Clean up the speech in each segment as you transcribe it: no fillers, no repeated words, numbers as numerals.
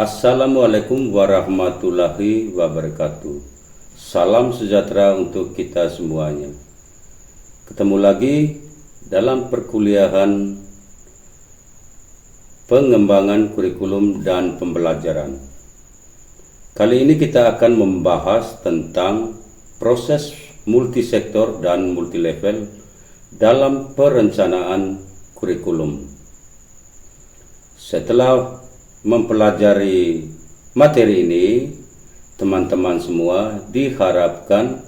Assalamualaikum warahmatullahi wabarakatuh. Salam sejahtera untuk kita semuanya. Ketemu lagi dalam perkuliahan pengembangan kurikulum dan pembelajaran. Kali ini kita akan membahas tentang proses multisektor dan multilevel dalam perencanaan kurikulum. Setelah mempelajari materi ini, teman-teman semua diharapkan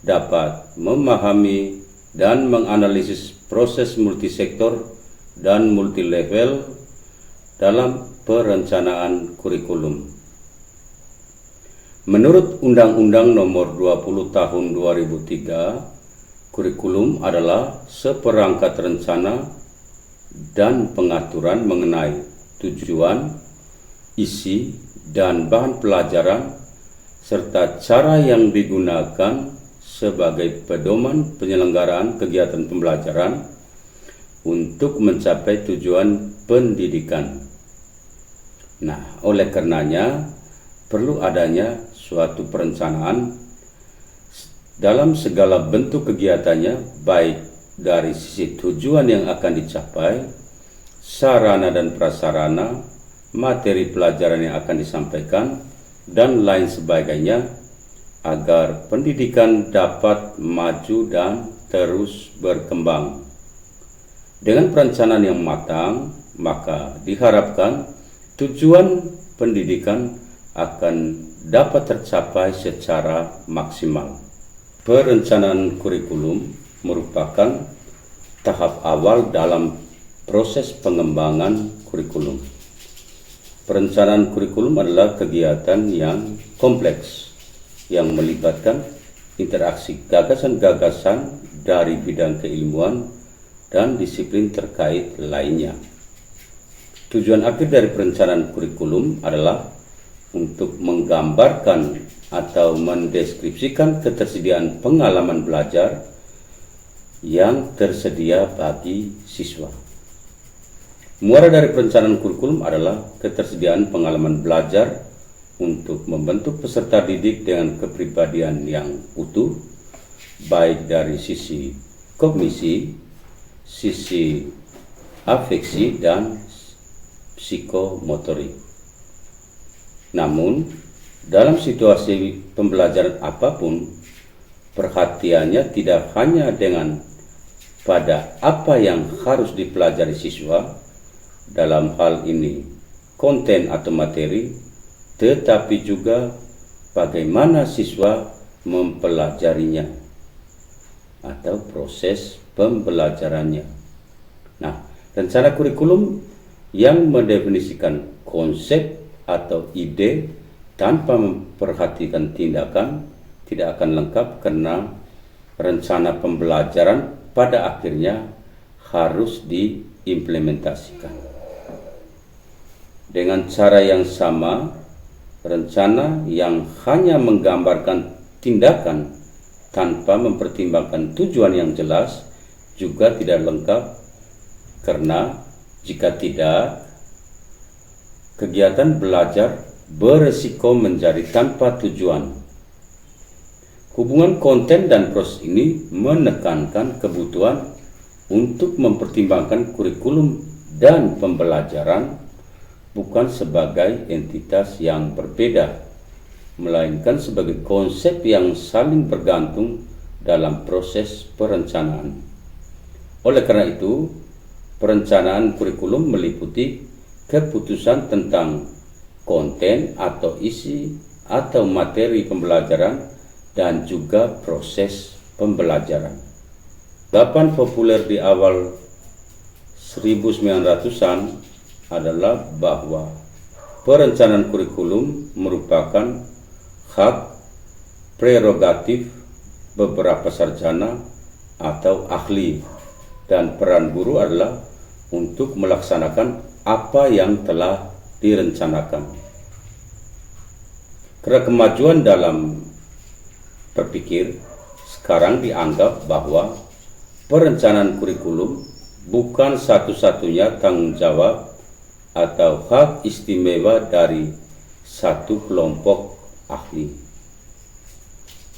dapat memahami dan menganalisis proses multisektor dan multilevel dalam perencanaan kurikulum. Menurut Undang-Undang Nomor 20 Tahun 2003, kurikulum adalah seperangkat rencana dan pengaturan mengenai tujuan, isi, dan bahan pelajaran, serta cara yang digunakan sebagai pedoman penyelenggaraan kegiatan pembelajaran untuk mencapai tujuan pendidikan. Nah, oleh karenanya perlu adanya suatu perencanaan dalam segala bentuk kegiatannya, baik dari sisi tujuan yang akan dicapai, sarana dan prasarana, materi pelajaran yang akan disampaikan, dan lain sebagainya, agar pendidikan dapat maju dan terus berkembang. Dengan perencanaan yang matang, maka diharapkan tujuan pendidikan akan dapat tercapai secara maksimal. Perencanaan kurikulum merupakan tahap awal dalam proses pengembangan kurikulum. Perencanaan kurikulum adalah kegiatan yang kompleks yang melibatkan interaksi gagasan-gagasan dari bidang keilmuan dan disiplin terkait lainnya. Tujuan akhir dari perencanaan kurikulum adalah untuk menggambarkan atau mendeskripsikan ketersediaan pengalaman belajar yang tersedia bagi siswa. Muara dari perencanaan kurikulum adalah ketersediaan pengalaman belajar untuk membentuk peserta didik dengan kepribadian yang utuh, baik dari sisi kognisi, sisi afeksi, dan psikomotorik. Namun, dalam situasi pembelajaran apapun, perhatiannya tidak hanya dengan pada apa yang harus dipelajari siswa, dalam hal ini konten atau materi, tetapi juga bagaimana siswa mempelajarinya atau proses pembelajarannya. Nah, rencana kurikulum yang mendefinisikan konsep atau ide tanpa memperhatikan tindakan tidak akan lengkap, karena rencana pembelajaran pada akhirnya harus diimplementasikan. Dengan cara yang sama, rencana yang hanya menggambarkan tindakan tanpa mempertimbangkan tujuan yang jelas juga tidak lengkap, karena jika tidak, kegiatan belajar beresiko menjadi tanpa tujuan. Hubungan konten dan proses ini menekankan kebutuhan untuk mempertimbangkan kurikulum dan pembelajaran bukan sebagai entitas yang berbeda, melainkan sebagai konsep yang saling bergantung dalam proses perencanaan. Oleh karena itu, perencanaan kurikulum meliputi keputusan tentang konten atau isi atau materi pembelajaran dan juga proses pembelajaran. Ungkapan populer di awal 1900-an adalah bahwa perencanaan kurikulum merupakan hak prerogatif beberapa sarjana atau ahli, dan peran guru adalah untuk melaksanakan apa yang telah direncanakan. Karena kemajuan dalam berpikir sekarang dianggap bahwa perencanaan kurikulum bukan satu-satunya tanggung jawab atau hak istimewa dari satu kelompok ahli.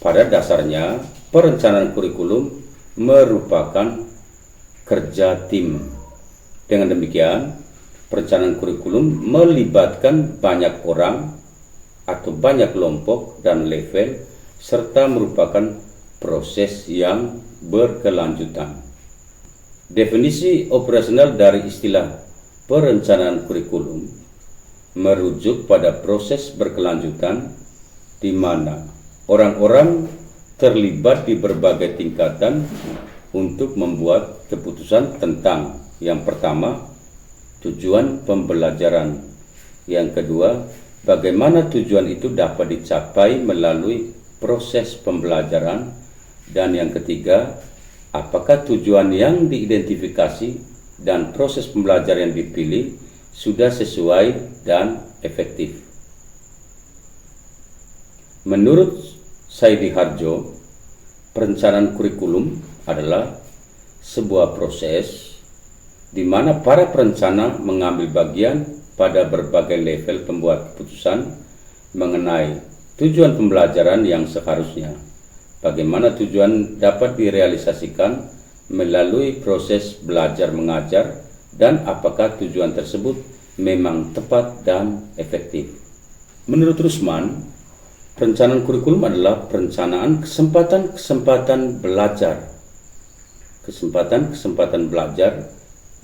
Pada dasarnya, perencanaan kurikulum merupakan kerja tim. Dengan demikian, perencanaan kurikulum melibatkan banyak orang atau banyak kelompok dan level, serta merupakan proses yang berkelanjutan. Definisi operasional dari istilah perencanaan kurikulum merujuk pada proses berkelanjutan di mana orang-orang terlibat di berbagai tingkatan untuk membuat keputusan tentang yang pertama, tujuan pembelajaran. Yang kedua, bagaimana tujuan itu dapat dicapai melalui proses pembelajaran. Dan yang ketiga, apakah tujuan yang diidentifikasi dan proses pembelajaran yang dipilih sudah sesuai dan efektif. Menurut Saidi Harjo, perencanaan kurikulum adalah sebuah proses di mana para perencana mengambil bagian pada berbagai level pembuat keputusan mengenai tujuan pembelajaran yang seharusnya, bagaimana tujuan dapat direalisasikan melalui proses belajar mengajar, dan apakah tujuan tersebut memang tepat dan efektif. Menurut Rusman, perencanaan kurikulum adalah perencanaan kesempatan-kesempatan belajar. Kesempatan-kesempatan belajar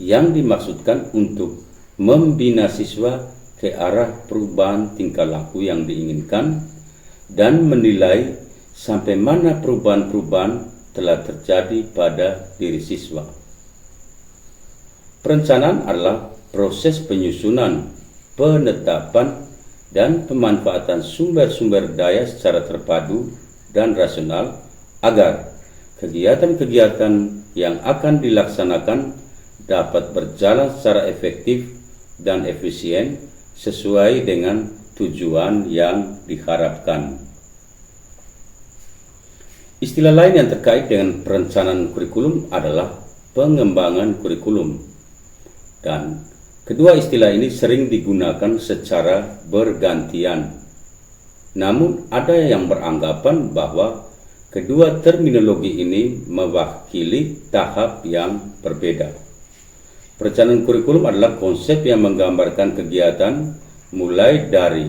yang dimaksudkan untuk membina siswa ke arah perubahan tingkah laku yang diinginkan dan menilai sampai mana perubahan-perubahan telah terjadi pada diri siswa. Perencanaan adalah proses penyusunan, penetapan, dan pemanfaatan sumber-sumber daya secara terpadu dan rasional agar kegiatan-kegiatan yang akan dilaksanakan dapat berjalan secara efektif dan efisien sesuai dengan tujuan yang diharapkan. Istilah lain yang terkait dengan perencanaan kurikulum adalah pengembangan kurikulum. Dan kedua istilah ini sering digunakan secara bergantian. Namun ada yang beranggapan bahwa kedua terminologi ini mewakili tahap yang berbeda. Perencanaan kurikulum adalah konsep yang menggambarkan kegiatan mulai dari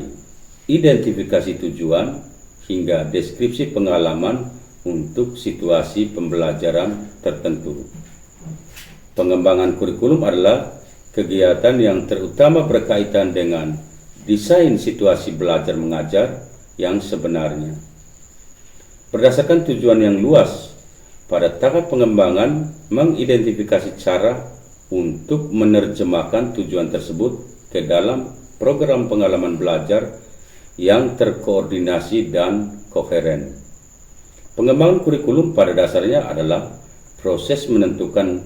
identifikasi tujuan hingga deskripsi pengalaman untuk situasi pembelajaran tertentu. Pengembangan kurikulum adalah kegiatan yang terutama berkaitan dengan desain situasi belajar mengajar yang sebenarnya. Berdasarkan tujuan yang luas, pada tahap pengembangan mengidentifikasi cara untuk menerjemahkan tujuan tersebut ke dalam program pengalaman belajar yang terkoordinasi dan koheren. Pengembangan kurikulum pada dasarnya adalah proses menentukan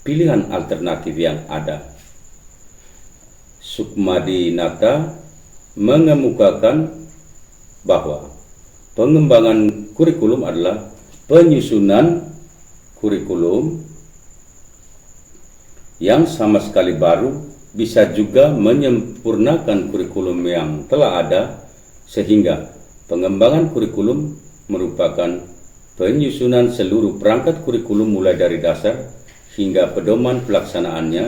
pilihan alternatif yang ada. Sukmadi Nata mengemukakan bahwa pengembangan kurikulum adalah penyusunan kurikulum yang sama sekali baru, bisa juga menyempurnakan kurikulum yang telah ada, sehingga pengembangan kurikulum merupakan penyusunan seluruh perangkat kurikulum mulai dari dasar hingga pedoman pelaksanaannya,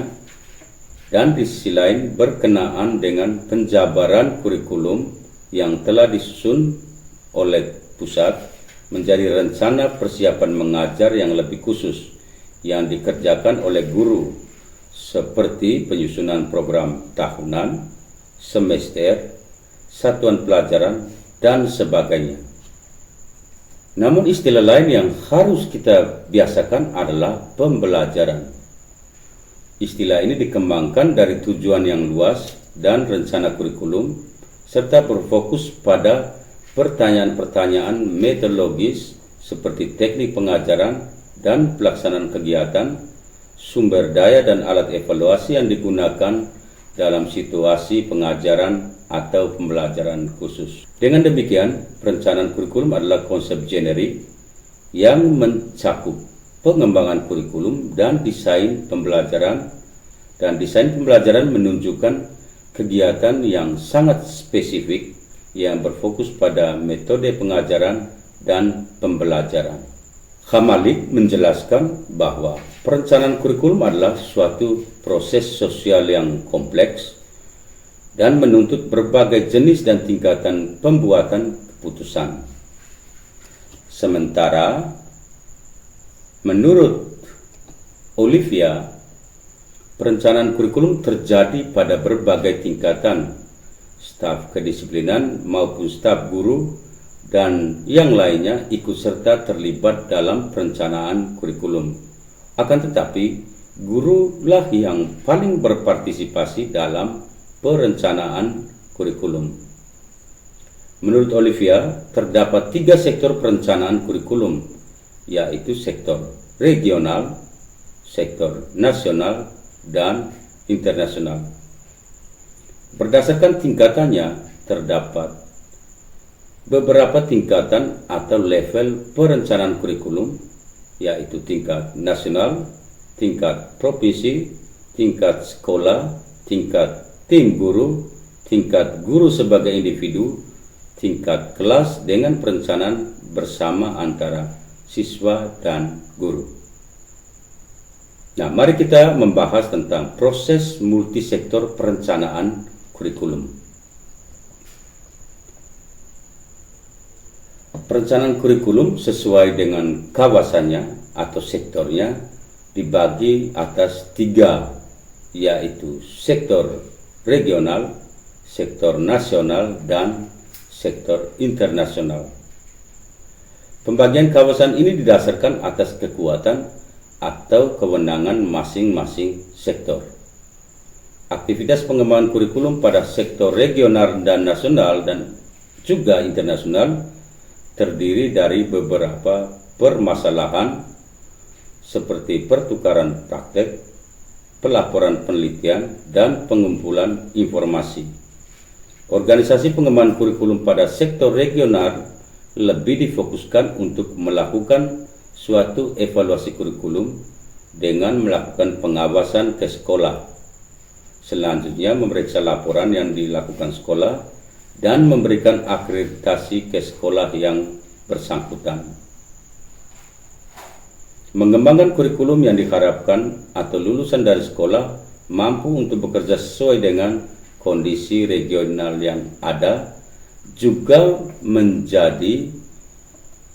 dan di sisi lain berkenaan dengan penjabaran kurikulum yang telah disusun oleh pusat menjadi rencana persiapan mengajar yang lebih khusus yang dikerjakan oleh guru, seperti penyusunan program tahunan, semester, satuan pelajaran, dan sebagainya. Namun istilah lain yang harus kita biasakan adalah pembelajaran. Istilah ini dikembangkan dari tujuan yang luas dan rencana kurikulum, serta berfokus pada pertanyaan-pertanyaan metodologis seperti teknik pengajaran dan pelaksanaan kegiatan, sumber daya dan alat evaluasi yang digunakan dalam situasi pengajaran atau pembelajaran khusus. Dengan demikian, perencanaan kurikulum adalah konsep generik yang mencakup pengembangan kurikulum dan desain pembelajaran menunjukkan kegiatan yang sangat spesifik yang berfokus pada metode pengajaran dan pembelajaran. Khamalik menjelaskan bahwa perencanaan kurikulum adalah suatu proses sosial yang kompleks dan menuntut berbagai jenis dan tingkatan pembuatan keputusan. Sementara, menurut Olivia, perencanaan kurikulum terjadi pada berbagai tingkatan, staf kedisiplinan maupun staf guru dan yang lainnya ikut serta terlibat dalam perencanaan kurikulum. Akan tetapi, gurulah yang paling berpartisipasi dalam perencanaan kurikulum. Menurut Olivia, terdapat 3 sektor perencanaan kurikulum, yaitu sektor regional, sektor nasional, dan internasional. Berdasarkan tingkatannya, terdapat beberapa tingkatan atau level perencanaan kurikulum, yaitu tingkat nasional, tingkat provinsi, tingkat sekolah, tingkat tim guru, tingkat guru sebagai individu, tingkat kelas dengan perencanaan bersama antara siswa dan guru. Nah, mari kita membahas tentang proses multisektor perencanaan kurikulum. Perencanaan kurikulum sesuai dengan kawasannya atau sektornya dibagi atas 3, yaitu sektor regional, sektor nasional, dan sektor internasional. Pembagian kawasan ini didasarkan atas kekuatan atau kewenangan masing-masing sektor. Aktivitas pengembangan kurikulum pada sektor regional dan nasional dan juga internasional terdiri dari beberapa permasalahan seperti pertukaran praktek, pelaporan penelitian, dan pengumpulan informasi. Organisasi pengembangan kurikulum pada sektor regional lebih difokuskan untuk melakukan suatu evaluasi kurikulum dengan melakukan pengawasan ke sekolah. Selanjutnya memeriksa laporan yang dilakukan sekolah dan memberikan akreditasi ke sekolah yang bersangkutan. Mengembangkan kurikulum yang diharapkan atau lulusan dari sekolah mampu untuk bekerja sesuai dengan kondisi regional yang ada juga menjadi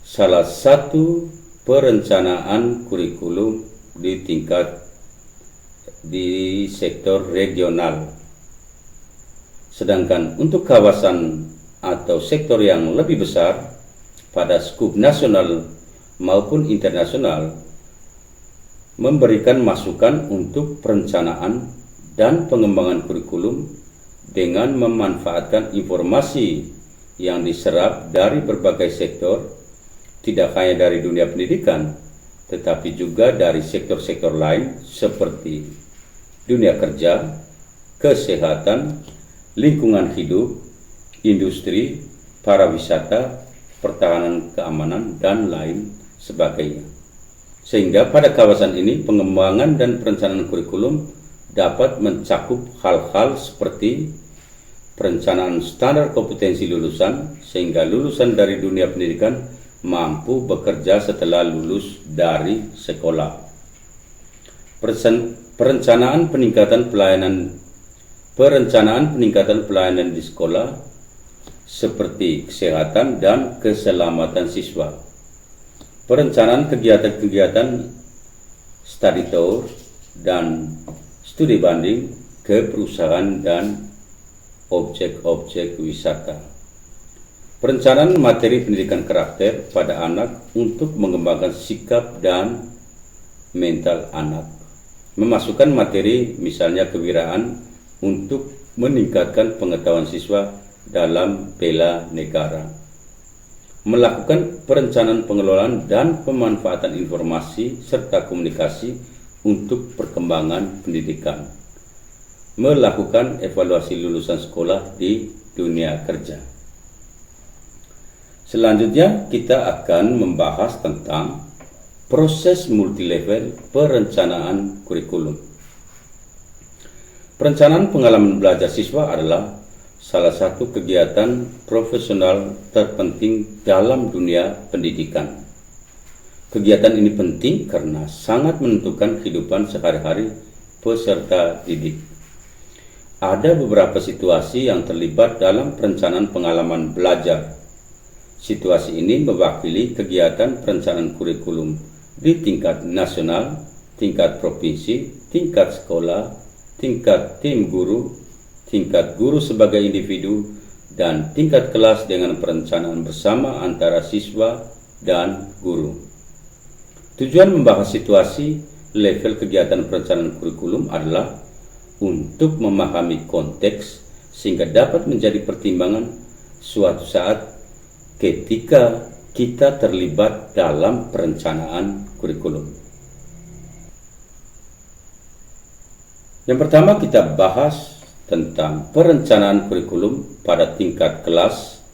salah satu perencanaan kurikulum di sektor regional. Sedangkan untuk kawasan atau sektor yang lebih besar pada skup nasional maupun internasional memberikan masukan untuk perencanaan dan pengembangan kurikulum dengan memanfaatkan informasi yang diserap dari berbagai sektor, tidak hanya dari dunia pendidikan, tetapi juga dari sektor-sektor lain seperti dunia kerja, kesehatan, lingkungan hidup, industri, pariwisata, pertahanan keamanan, dan lain sebagainya. Sehingga pada kawasan ini pengembangan dan perencanaan kurikulum dapat mencakup hal-hal seperti perencanaan standar kompetensi lulusan, sehingga lulusan dari dunia pendidikan mampu bekerja setelah lulus dari sekolah. Perencanaan peningkatan pelayanan di sekolah seperti kesehatan dan keselamatan siswa. Perencanaan kegiatan-kegiatan study tour dan studi banding ke perusahaan dan objek-objek wisata. Perencanaan materi pendidikan karakter pada anak untuk mengembangkan sikap dan mental anak. Memasukkan materi misalnya kewirausahaan untuk meningkatkan pengetahuan siswa dalam bela negara. Melakukan perencanaan pengelolaan dan pemanfaatan informasi serta komunikasi untuk perkembangan pendidikan. Melakukan evaluasi lulusan sekolah di dunia kerja. Selanjutnya kita akan membahas tentang proses multilevel perencanaan kurikulum. Perencanaan pengalaman belajar siswa adalah salah satu kegiatan profesional terpenting dalam dunia pendidikan. Kegiatan ini penting karena sangat menentukan kehidupan sehari-hari peserta didik. Ada beberapa situasi yang terlibat dalam perencanaan pengalaman belajar. Situasi ini mewakili kegiatan perencanaan kurikulum di tingkat nasional, tingkat provinsi, tingkat sekolah, tingkat tim guru, tingkat guru sebagai individu, dan tingkat kelas dengan perencanaan bersama antara siswa dan guru. Tujuan membahas situasi level kegiatan perencanaan kurikulum adalah untuk memahami konteks sehingga dapat menjadi pertimbangan suatu saat ketika kita terlibat dalam perencanaan kurikulum. Yang pertama kita bahas tentang perencanaan kurikulum pada tingkat kelas,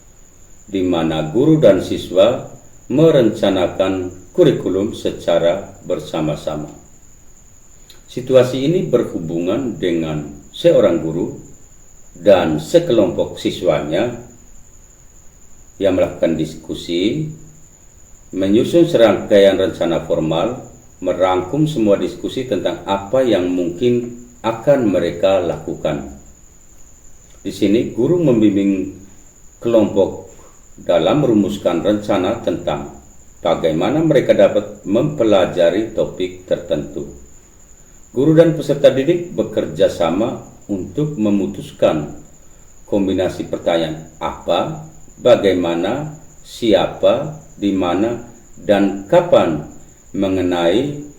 di mana guru dan siswa merencanakan kurikulum secara bersama-sama. Situasi ini berhubungan dengan seorang guru dan sekelompok siswanya yang melakukan diskusi, menyusun serangkaian rencana formal, merangkum semua diskusi tentang apa yang mungkin akan mereka lakukan. Di sini guru membimbing kelompok dalam merumuskan rencana tentang bagaimana mereka dapat mempelajari topik tertentu. Guru dan peserta didik bekerja sama untuk memutuskan kombinasi pertanyaan apa, bagaimana, siapa, di mana, dan kapan mengenai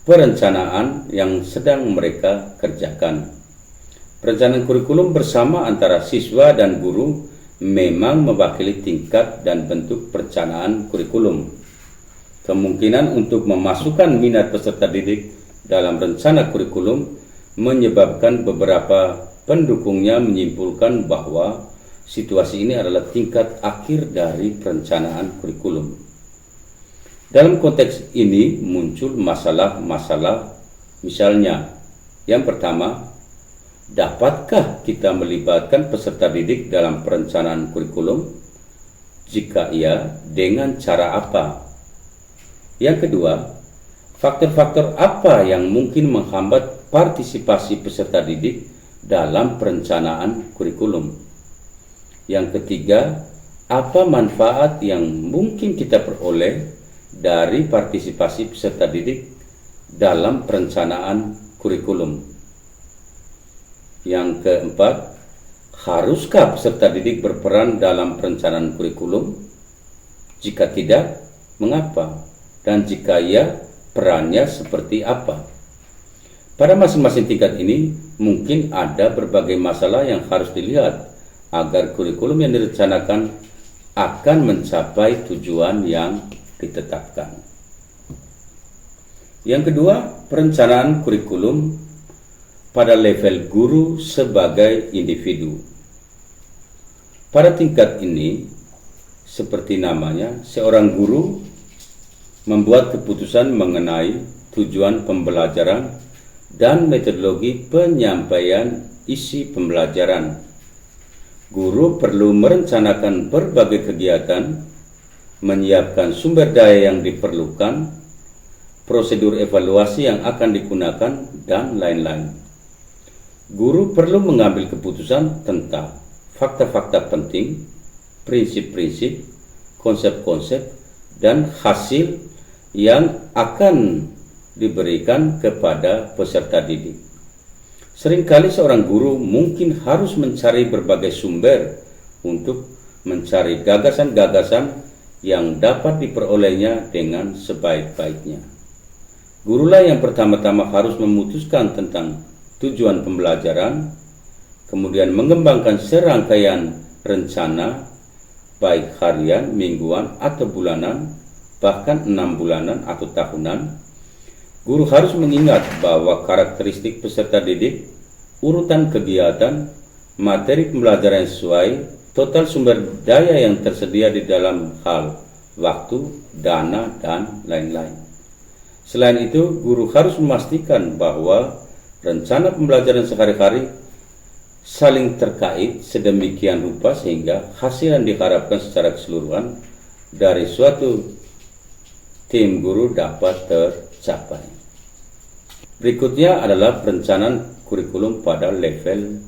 perencanaan yang sedang mereka kerjakan. Perencanaan kurikulum bersama antara siswa dan guru memang mewakili tingkat dan bentuk perencanaan kurikulum. Kemungkinan untuk memasukkan minat peserta didik dalam rencana kurikulum menyebabkan beberapa pendukungnya menyimpulkan bahwa situasi ini adalah tingkat akhir dari perencanaan kurikulum. Dalam konteks ini muncul masalah-masalah, misalnya yang pertama, dapatkah kita melibatkan peserta didik dalam perencanaan kurikulum? Jika iya, dengan cara apa? Yang kedua, faktor-faktor apa yang mungkin menghambat partisipasi peserta didik dalam perencanaan kurikulum? Yang ketiga, apa manfaat yang mungkin kita peroleh dari partisipasi peserta didik dalam perencanaan kurikulum? Yang keempat, haruskah peserta didik berperan dalam perencanaan kurikulum? Jika tidak, mengapa? Dan jika ya, perannya seperti apa? Pada masing-masing tingkat ini, mungkin ada berbagai masalah yang harus dilihat agar kurikulum yang direncanakan akan mencapai tujuan yang ditetapkan. Yang kedua, perencanaan kurikulum pada level guru sebagai individu. Pada tingkat ini, seperti namanya, seorang guru membuat keputusan mengenai tujuan pembelajaran dan metodologi penyampaian isi pembelajaran. Guru perlu merencanakan berbagai kegiatan, menyiapkan sumber daya yang diperlukan, prosedur evaluasi yang akan digunakan, dan lain-lain. Guru perlu mengambil keputusan tentang fakta-fakta penting, prinsip-prinsip, konsep-konsep, dan hasil yang akan diberikan kepada peserta didik. Seringkali seorang guru mungkin harus mencari berbagai sumber untuk mencari gagasan-gagasan yang dapat diperolehnya dengan sebaik-baiknya. Gurulah yang pertama-tama harus memutuskan tentang tujuan pembelajaran, kemudian mengembangkan serangkaian rencana, baik harian, mingguan, atau bulanan, bahkan 6 bulanan atau tahunan. Guru harus mengingat bahwa karakteristik peserta didik, urutan kegiatan, materi pembelajaran yang sesuai, total sumber daya yang tersedia di dalam hal waktu, dana, dan lain-lain. Selain itu, guru harus memastikan bahwa rencana pembelajaran sehari-hari saling terkait sedemikian rupa sehingga hasil yang diharapkan secara keseluruhan dari suatu tim guru dapat tercapai. Berikutnya adalah perencanaan kurikulum pada level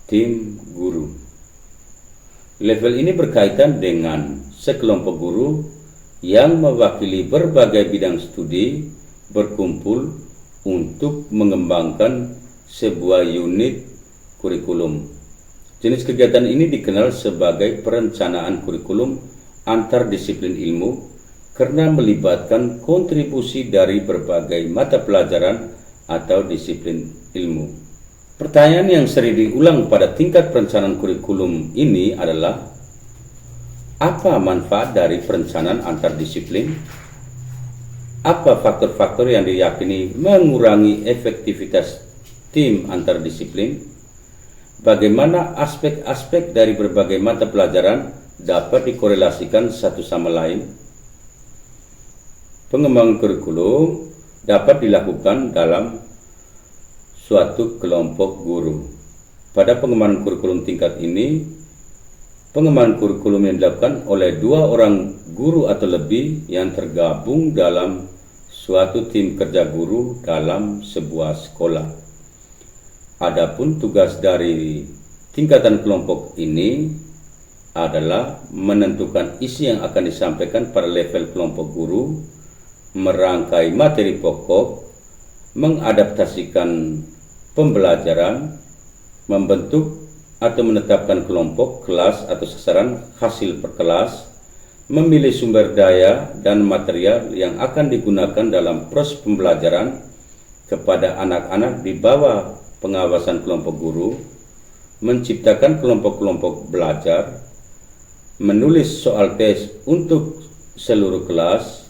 tim guru. Level ini berkaitan dengan sekelompok guru yang mewakili berbagai bidang studi berkumpul untuk mengembangkan sebuah unit kurikulum. Jenis kegiatan ini dikenal sebagai perencanaan kurikulum antar disiplin ilmu karena melibatkan kontribusi dari berbagai mata pelajaran atau disiplin ilmu. Pertanyaan yang sering diulang pada tingkat perencanaan kurikulum ini adalah, apa manfaat dari perencanaan antar disiplin? Apa faktor-faktor yang diyakini mengurangi efektivitas tim antar disiplin? Bagaimana aspek-aspek dari berbagai mata pelajaran dapat dikorelasikan satu sama lain? Pengembangan kurikulum dapat dilakukan dalam suatu kelompok guru. Pada pengembangan kurikulum tingkat ini, pengembangan kurikulum yang dilakukan oleh 2 orang guru atau lebih yang tergabung dalam suatu tim kerja guru dalam sebuah sekolah. Adapun tugas dari tingkatan kelompok ini adalah menentukan isi yang akan disampaikan pada level kelompok guru, merangkai materi pokok, mengadaptasikan pembelajaran, membentuk atau menetapkan kelompok, kelas atau sasaran hasil per kelas, memilih sumber daya dan material yang akan digunakan dalam proses pembelajaran kepada anak-anak di bawah pengawasan kelompok guru, menciptakan kelompok-kelompok belajar, menulis soal tes untuk seluruh kelas,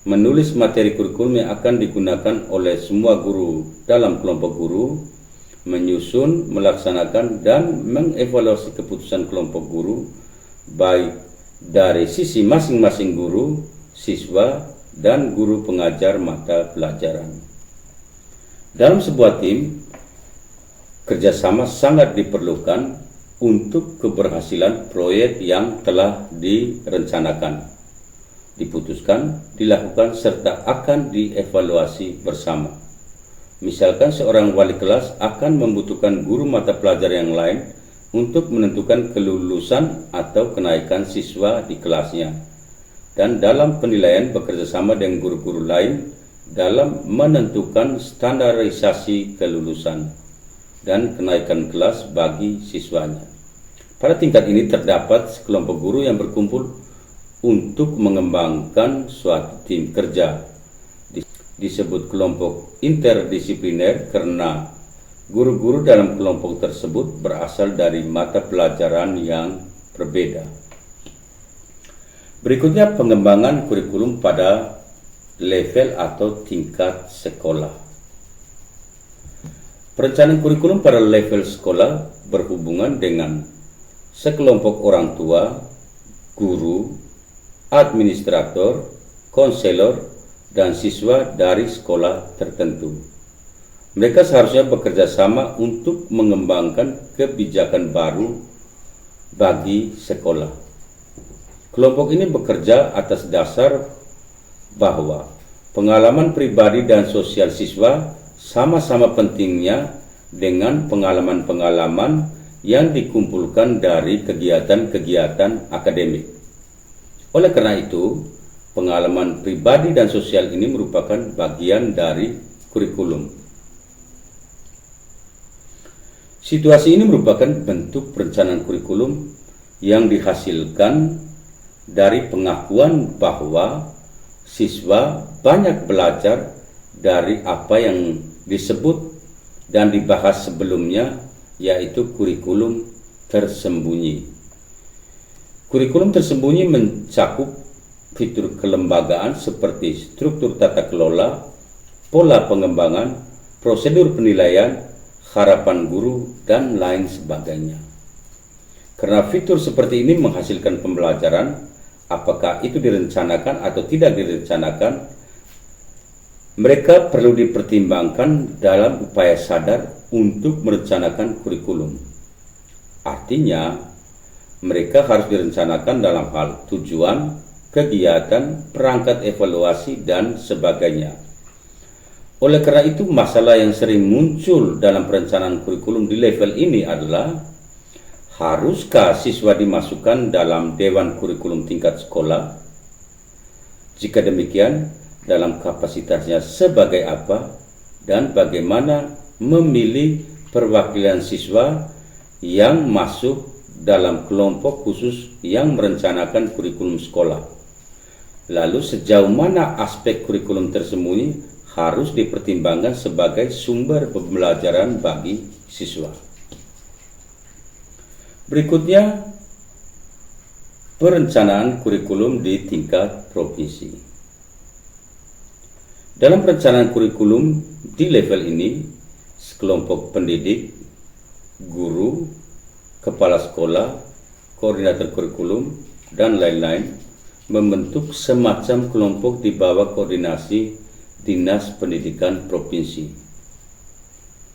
menulis materi kurikulum yang akan digunakan oleh semua guru dalam kelompok guru, menyusun, melaksanakan, dan mengevaluasi keputusan kelompok guru, baik dari sisi masing-masing guru, siswa, dan guru pengajar mata pelajaran. Dalam sebuah tim, kerjasama sangat diperlukan untuk keberhasilan proyek yang telah direncanakan, diputuskan, dilakukan, serta akan dievaluasi bersama. Misalkan seorang wali kelas akan membutuhkan guru mata pelajaran yang lain untuk menentukan kelulusan atau kenaikan siswa di kelasnya, dan dalam penilaian bekerjasama dengan guru-guru lain dalam menentukan standarisasi kelulusan dan kenaikan kelas bagi siswanya. Pada tingkat ini terdapat sekelompok guru yang berkumpul untuk mengembangkan suatu tim kerja. Disebut kelompok interdisipliner karena guru-guru dalam kelompok tersebut berasal dari mata pelajaran yang berbeda. Berikutnya pengembangan kurikulum pada level atau tingkat sekolah. Perencanaan kurikulum pada level sekolah berhubungan dengan sekelompok orang tua, guru, administrator, konselor, dan siswa dari sekolah tertentu. Mereka seharusnya bekerja sama untuk mengembangkan kebijakan baru bagi sekolah. Kelompok ini bekerja atas dasar bahwa pengalaman pribadi dan sosial siswa sama-sama pentingnya dengan pengalaman-pengalaman yang dikumpulkan dari kegiatan-kegiatan akademik. Oleh karena itu, pengalaman pribadi dan sosial ini merupakan bagian dari kurikulum. Situasi ini merupakan bentuk perencanaan kurikulum yang dihasilkan dari pengakuan bahwa siswa banyak belajar dari apa yang disebut dan dibahas sebelumnya, yaitu kurikulum tersembunyi. Kurikulum tersembunyi mencakup fitur kelembagaan seperti struktur tata kelola, pola pengembangan, prosedur penilaian, harapan guru, dan lain sebagainya. Karena fitur seperti ini menghasilkan pembelajaran, apakah itu direncanakan atau tidak direncanakan, Mereka perlu dipertimbangkan dalam upaya sadar untuk merencanakan kurikulum. Artinya, mereka harus direncanakan dalam hal tujuan, kegiatan, perangkat evaluasi, dan sebagainya. Oleh karena itu, masalah yang sering muncul dalam perencanaan kurikulum di level ini adalah, haruskah siswa dimasukkan dalam Dewan Kurikulum tingkat sekolah? Jika demikian, dalam kapasitasnya sebagai apa dan bagaimana memilih perwakilan siswa yang masuk dalam kelompok khusus yang merencanakan kurikulum sekolah? Lalu sejauh mana aspek kurikulum tersembunyi harus dipertimbangkan sebagai sumber pembelajaran bagi siswa? Berikutnya, perencanaan kurikulum di tingkat provinsi. Dalam perencanaan kurikulum di level ini, sekelompok pendidik, guru, kepala sekolah, koordinator kurikulum, dan lain-lain membentuk semacam kelompok di bawah koordinasi Dinas Pendidikan Provinsi.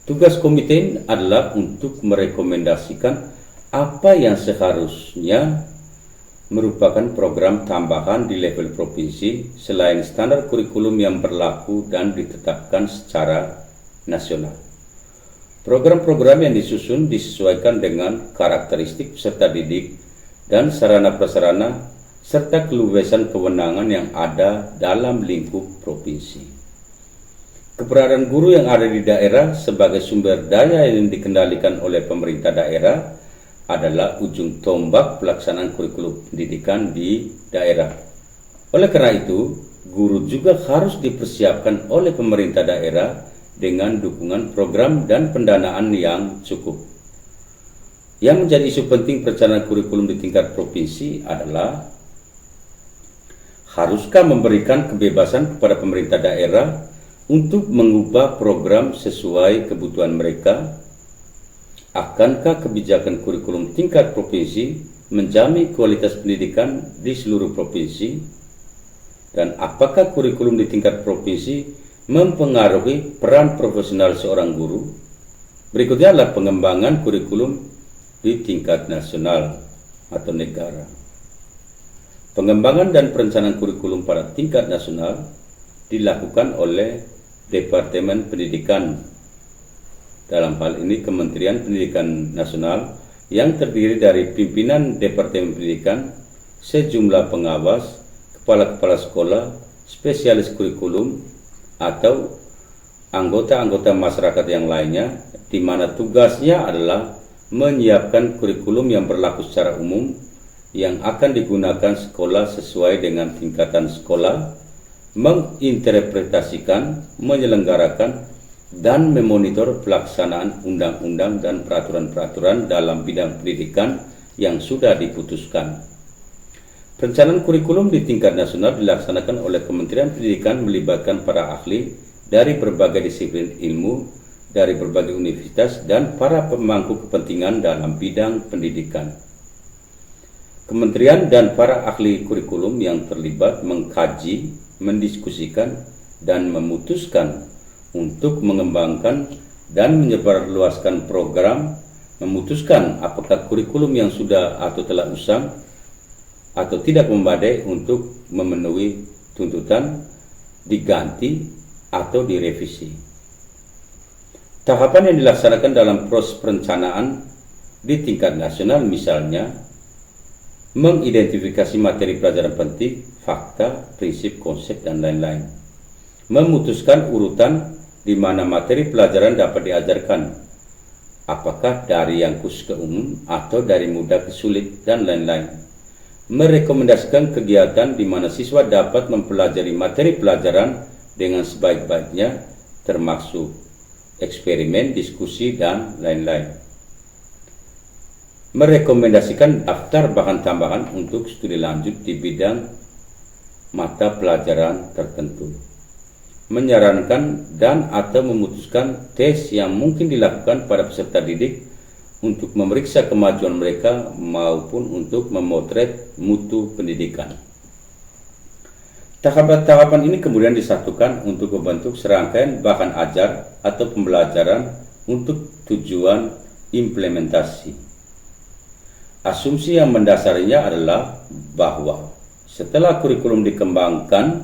Tugas komite adalah untuk merekomendasikan apa yang seharusnya merupakan program tambahan di level provinsi selain standar kurikulum yang berlaku dan ditetapkan secara nasional. Program-program yang disusun disesuaikan dengan karakteristik peserta didik dan sarana-prasarana serta keluasan kewenangan yang ada dalam lingkup provinsi. Keberadaan guru yang ada di daerah sebagai sumber daya yang dikendalikan oleh pemerintah daerah adalah ujung tombak pelaksanaan kurikulum pendidikan di daerah. Oleh karena itu, guru juga harus dipersiapkan oleh pemerintah daerah dengan dukungan program dan pendanaan yang cukup. Yang menjadi isu penting perencanaan kurikulum di tingkat provinsi adalah, haruskah memberikan kebebasan kepada pemerintah daerah untuk mengubah program sesuai kebutuhan mereka? Akankah kebijakan kurikulum tingkat provinsi menjamin kualitas pendidikan di seluruh provinsi? Dan apakah kurikulum di tingkat provinsi mempengaruhi peran profesional seorang guru? Berikutnya adalah pengembangan kurikulum di tingkat nasional atau negara. Pengembangan dan perencanaan kurikulum pada tingkat nasional dilakukan oleh Departemen Pendidikan, dalam hal ini Kementerian Pendidikan Nasional, yang terdiri dari pimpinan Departemen Pendidikan, sejumlah pengawas, kepala-kepala sekolah, spesialis kurikulum, atau anggota-anggota masyarakat yang lainnya, di mana tugasnya adalah menyiapkan kurikulum yang berlaku secara umum yang akan digunakan sekolah sesuai dengan tingkatan sekolah, menginterpretasikan, menyelenggarakan, dan memonitor pelaksanaan undang-undang dan peraturan-peraturan dalam bidang pendidikan yang sudah diputuskan. Perencanaan kurikulum di tingkat nasional dilaksanakan oleh Kementerian Pendidikan melibatkan para ahli dari berbagai disiplin ilmu, dari berbagai universitas, dan para pemangku kepentingan dalam bidang pendidikan. Kementerian dan para ahli kurikulum yang terlibat mengkaji, mendiskusikan, dan memutuskan untuk mengembangkan dan menyebarluaskan program, memutuskan apakah kurikulum yang sudah atau telah usang atau tidak memadai untuk memenuhi tuntutan diganti atau direvisi. Tahapan yang dilaksanakan dalam proses perencanaan di tingkat nasional misalnya mengidentifikasi materi pelajaran penting, fakta, prinsip, konsep, dan lain-lain. Memutuskan urutan di mana materi pelajaran dapat diajarkan, apakah dari yang khusus ke umum atau dari mudah ke sulit, dan lain-lain. Merekomendasikan kegiatan di mana siswa dapat mempelajari materi pelajaran dengan sebaik-baiknya, termasuk eksperimen, diskusi, dan lain-lain. Merekomendasikan daftar bahan tambahan untuk studi lanjut di bidang mata pelajaran tertentu. Menyarankan dan atau memutuskan tes yang mungkin dilakukan pada peserta didik untuk memeriksa kemajuan mereka maupun untuk memotret mutu pendidikan. Tahapan-tahapan ini kemudian disatukan untuk membentuk serangkaian bahan ajar atau pembelajaran untuk tujuan implementasi. Asumsi yang mendasarinya adalah bahwa setelah kurikulum dikembangkan,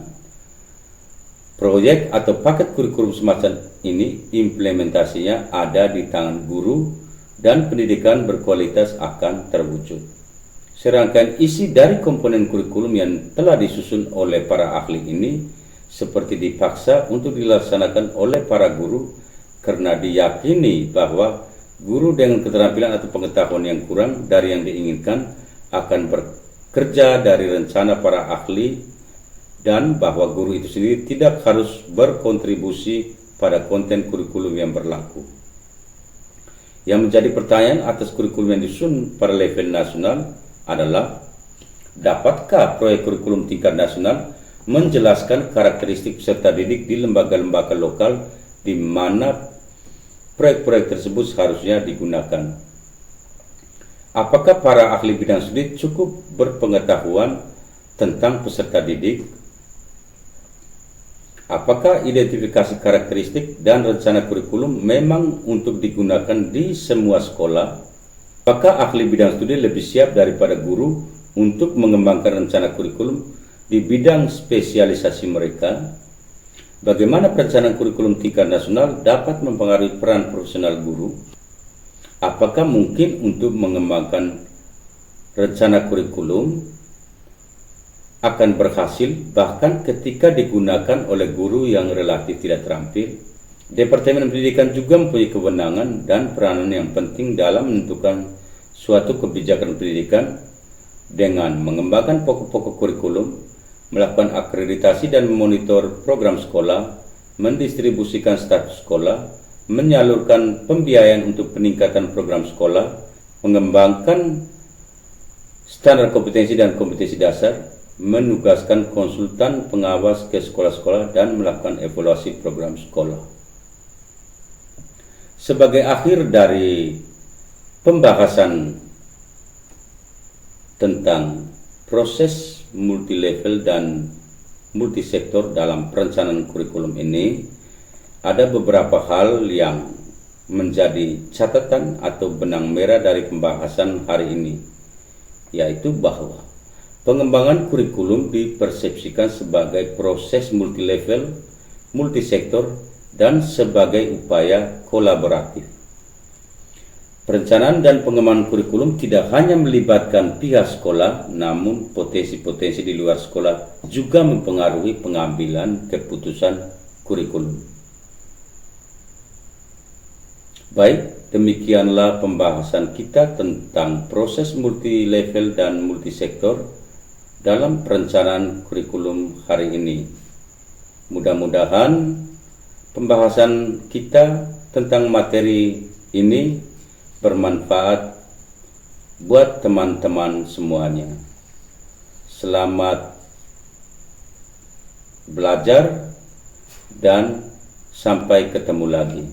proyek atau paket kurikulum semacam ini implementasinya ada di tangan guru dan pendidikan berkualitas akan terwujud. Serangkaian isi dari komponen kurikulum yang telah disusun oleh para ahli ini seperti dipaksa untuk dilaksanakan oleh para guru karena diyakini bahwa guru dengan keterampilan atau pengetahuan yang kurang dari yang diinginkan akan bekerja dari rencana para ahli dan bahwa guru itu sendiri tidak harus berkontribusi pada konten kurikulum yang berlaku. Yang menjadi pertanyaan atas kurikulum yang disusun pada level nasional adalah, dapatkah proyek kurikulum tingkat nasional menjelaskan karakteristik peserta didik di lembaga-lembaga lokal di mana proyek-proyek tersebut seharusnya digunakan? Apakah para ahli bidang studi cukup berpengetahuan tentang peserta didik? Apakah identifikasi karakteristik dan rencana kurikulum memang untuk digunakan di semua sekolah? Apakah ahli bidang studi lebih siap daripada guru untuk mengembangkan rencana kurikulum di bidang spesialisasi mereka? Bagaimana perencanaan kurikulum tingkat nasional dapat mempengaruhi peran profesional guru? Apakah mungkin untuk mengembangkan rencana kurikulum akan berhasil bahkan ketika digunakan oleh guru yang relatif tidak terampil? Departemen Pendidikan juga mempunyai kewenangan dan peranan yang penting dalam menentukan suatu kebijakan pendidikan dengan mengembangkan pokok-pokok kurikulum, melakukan akreditasi dan memonitor program sekolah, mendistribusikan status sekolah, menyalurkan pembiayaan untuk peningkatan program sekolah, mengembangkan standar kompetensi dan kompetensi dasar, menugaskan konsultan pengawas ke sekolah-sekolah, dan melakukan evaluasi program sekolah. Sebagai akhir dari pembahasan tentang proses multilevel dan multisektor dalam perencanaan kurikulum ini, ada beberapa hal yang menjadi catatan atau benang merah dari pembahasan hari ini, yaitu bahwa pengembangan kurikulum dipersepsikan sebagai proses multilevel, multisektor, dan sebagai upaya kolaboratif. Perencanaan dan pengembangan kurikulum tidak hanya melibatkan pihak sekolah, namun potensi-potensi di luar sekolah juga mempengaruhi pengambilan keputusan kurikulum. Baik, demikianlah pembahasan kita tentang proses multilevel dan multisektor dalam perencanaan kurikulum hari ini. Mudah-mudahan pembahasan kita tentang materi ini bermanfaat buat teman-teman semuanya. Selamat belajar dan sampai ketemu lagi.